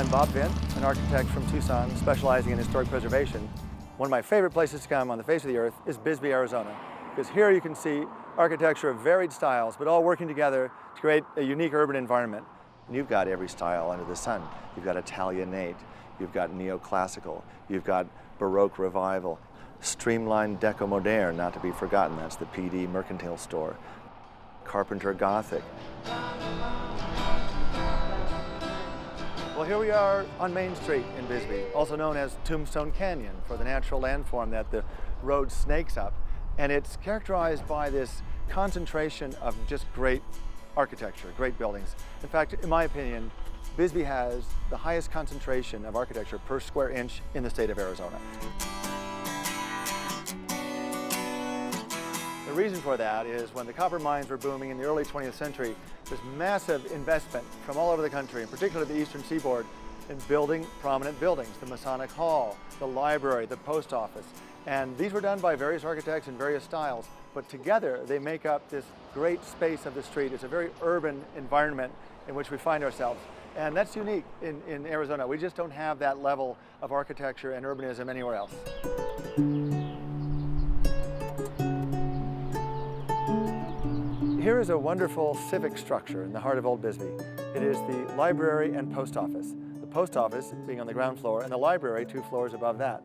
I'm Bob Vint, an architect from Tucson specializing in historic preservation. One of my favorite places to come on the face of the earth is Bisbee, Arizona, because here you can see architecture of varied styles, but all working together to create a unique urban environment. And you've got every style under the sun. You've got Italianate, you've got neoclassical, you've got Baroque revival, streamlined Deco Moderne, not to be forgotten, that's the PD Mercantile store, Carpenter Gothic. Well, here we are on Main Street in Bisbee, also known as Tombstone Canyon for the natural landform that the road snakes up. And it's characterized by this concentration of just great architecture, great buildings. In fact, in my opinion, Bisbee has the highest concentration of architecture per square inch in the state of Arizona. The reason for that is when the copper mines were booming in the early 20th century, there's massive investment from all over the country, and particularly the eastern seaboard, in building prominent buildings, the Masonic Hall, the library, the post office. And these were done by various architects in various styles, but together they make up this great space of the street. It's a very urban environment in which we find ourselves. And that's unique in Arizona. We just don't have that level of architecture and urbanism anywhere else. Here is a wonderful civic structure in the heart of Old Bisbee. It is the library and post office. The post office being on the ground floor and the library 2 floors above that.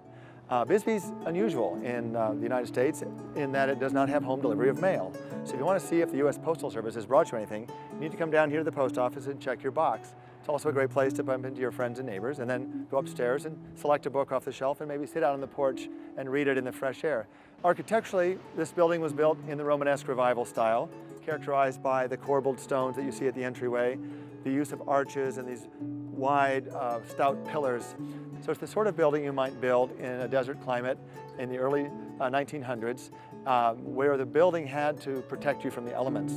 Bisbee's unusual in the United States in that it does not have home delivery of mail. So if you want to see if the U.S. Postal Service has brought you anything, you need to come down here to the post office and check your box. It's also a great place to bump into your friends and neighbors and then go upstairs and select a book off the shelf and maybe sit out on the porch and read it in the fresh air. Architecturally, this building was built in the Romanesque Revival style, characterized by the corbelled stones that you see at the entryway, the use of arches and these wide, stout pillars. So it's the sort of building you might build in a desert climate in the early 1900s, where the building had to protect you from the elements.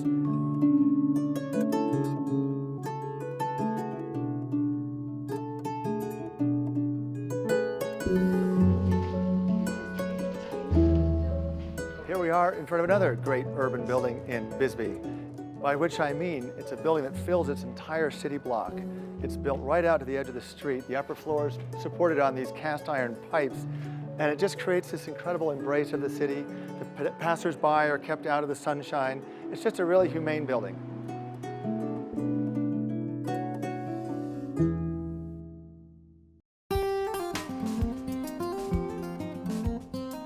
Here we are in front of another great urban building in Bisbee, by which I mean it's a building that fills its entire city block. It's built right out to the edge of the street. The upper floor is supported on these cast iron pipes, and it just creates this incredible embrace of the city. The passersby are kept out of the sunshine. It's just a really humane building.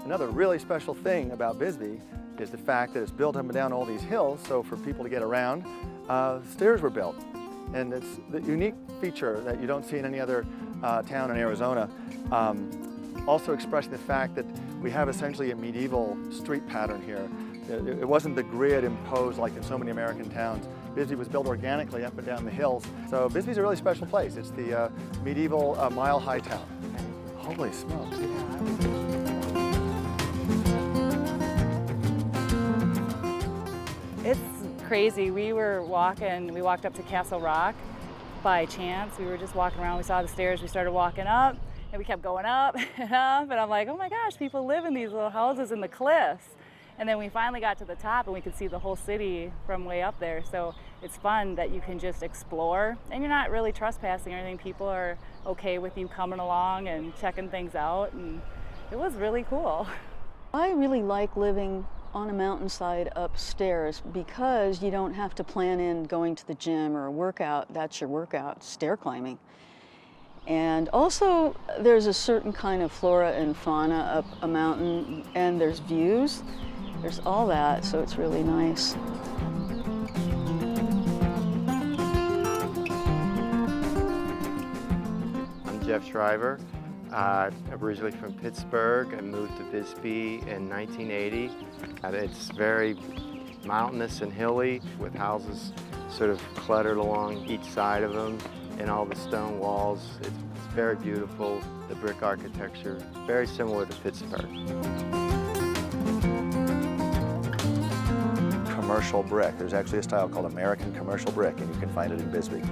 Another really special thing about Bisbee is the fact that it's built up and down all these hills, so for people to get around, stairs were built. And it's the unique feature that you don't see in any other town in Arizona, also expressing the fact that we have essentially a medieval street pattern here. It wasn't the grid imposed like in so many American towns. Bisbee was built organically up and down the hills. So Bisbee's a really special place. It's the medieval mile-high town. Holy smokes. It's crazy. We walked up to Castle Rock by chance. We were just walking around, we saw the stairs, we started walking up, and we kept going up and up, and I'm like, oh my gosh, people live in these little houses in the cliffs. And then we finally got to the top and we could see the whole city from way up there. So it's fun that you can just explore, and you're not really trespassing or anything. People are okay with you coming along and checking things out, and it was really cool. I really like living on a mountainside upstairs because you don't have to plan in going to the gym or a workout. That's your workout, stair climbing. And also there's a certain kind of flora and fauna up a mountain, and there's views. There's all that, so it's really nice. I'm Jeff Shriver. I'm originally from Pittsburgh. I moved to Bisbee in 1980. It's very mountainous and hilly with houses sort of cluttered along each side of them and all the stone walls. It's very beautiful. The brick architecture, very similar to Pittsburgh. Commercial brick. There's actually a style called American commercial brick, and you can find it in Bisbee.